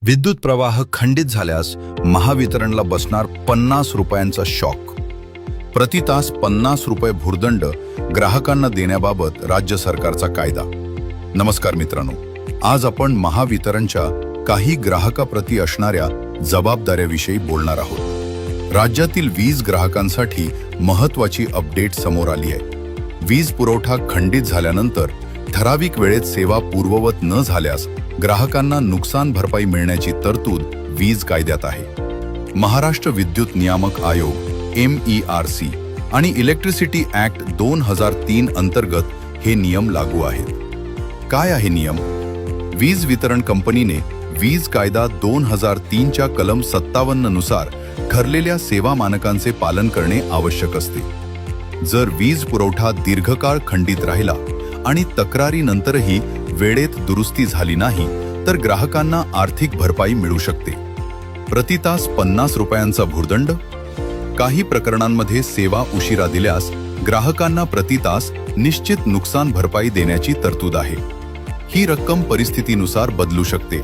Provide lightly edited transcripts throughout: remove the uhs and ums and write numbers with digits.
विद्युत प्रवाह खंडित झाल्यास महावितरणला बसणार 50 रुपयांचा शॉक. प्रति तास 50 रुपये भुर्दंड ग्राहकांना देण्याबाबत राज्य सरकारचा कायदा. नमस्कार मित्रांनो, आज आपण महावितरणच्या काही ग्राहकाप्रती असणाऱ्या जबाबदाऱ्याविषयी बोलणार आहोत. राज्यातील वीज ग्राहकांसाठी महत्त्वाची अपडेट समोर आली आहे. वीज पुरवठा खंडित झाल्यानंतर ठराविक वेळेत सेवा पूर्ववत न झाल्यास ग्राहकांना नुकसान भरपाई मिळण्याची तरतूद वीज कायद्यात आहे. महाराष्ट्र विद्युत नियामक आयोग MERC आणि इलेक्ट्रिसिटी ऍक्ट 2003 अंतर्गत हे नियम लागू आहेत. काय आहे नियम? वीज वितरण कंपनीने वीज कायदा 2003 च्या कलम 57 नुसार ठरलेल्या सेवा मानकांचे पालन करणे आवश्यक असते. जर वीज पुरवठा दीर्घकाळ खंडित राहिला आणि तक्रारीनंतरही वेळेत दुरुस्ती झाली नाही तर ग्राहकांना आर्थिक भरपाई मिळू शकते. प्रति तास 50 रुपयांचा भुर्दंड. काही प्रकरणांमध्ये सेवा उशिरा दिल्यास ग्राहकांना प्रति तास निश्चित नुकसान भरपाई देण्याची तरतूद आहे. ही रक्कम परिस्थितीनुसार बदलू शकते.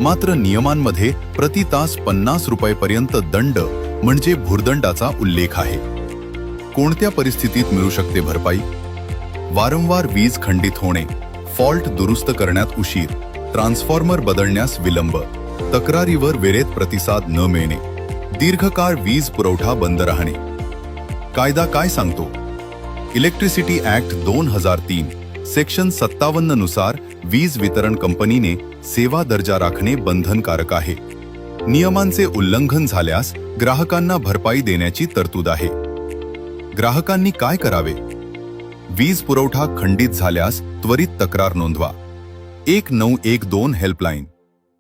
मात्र नियमांमध्ये प्रति तास 50 रुपयेपर्यंत दंड म्हणजे भुर्दंडाचा उल्लेख आहे. कोणत्या परिस्थितीत मिळू शकते भरपाई? वारंवार वीज खंडित होणे, फॉल्ट दुरुस्त करण्यात उशीर, ट्रान्सफॉर्मर बदलण्यास विलंब, तक्रारीवर वेळेत प्रतिसाद न मिळणे, दीर्घकाळ वीज पुरवठा बंद राहणे. कायदा काय सांगतो? इलेक्ट्रिसिटी ऍक्ट 2003 सेक्शन 57 नुसार वीज वितरण कंपनीने सेवा दर्जा राखणे बंधनकारक आहे. नियमांचे उल्लंघन झाल्यास ग्राहकांना भरपाई देण्याची तरतूद आहे. ग्राहकांनी काय करावे? वीज पुरवठा खंडित झाल्यास त्वरित तक्रार नोंदवा. 1912 helpline,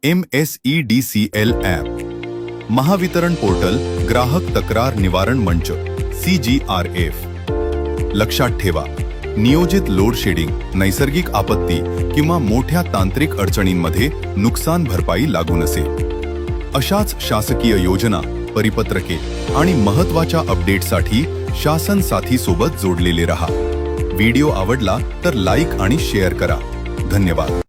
MSEDCL app, Mahavitaran portal, ग्राहक तक्रार निवारण मंच CGRF. लक्षात ठेवा, नियोजित लोड शेडिंग, नैसर्गिक आपत्ती किंवा मोठ्या तांत्रिक अडचणींमध्ये नुकसान भरपाई लागू नसेल. अशाच शासकीय योजना, परिपत्रके आणि महत्त्वाच्या अपडेटसाठी शासन साथी सोबत जोडलेले रहा. व्हिडिओ आवडला तर लाईक आणि शेअर करा. धन्यवाद.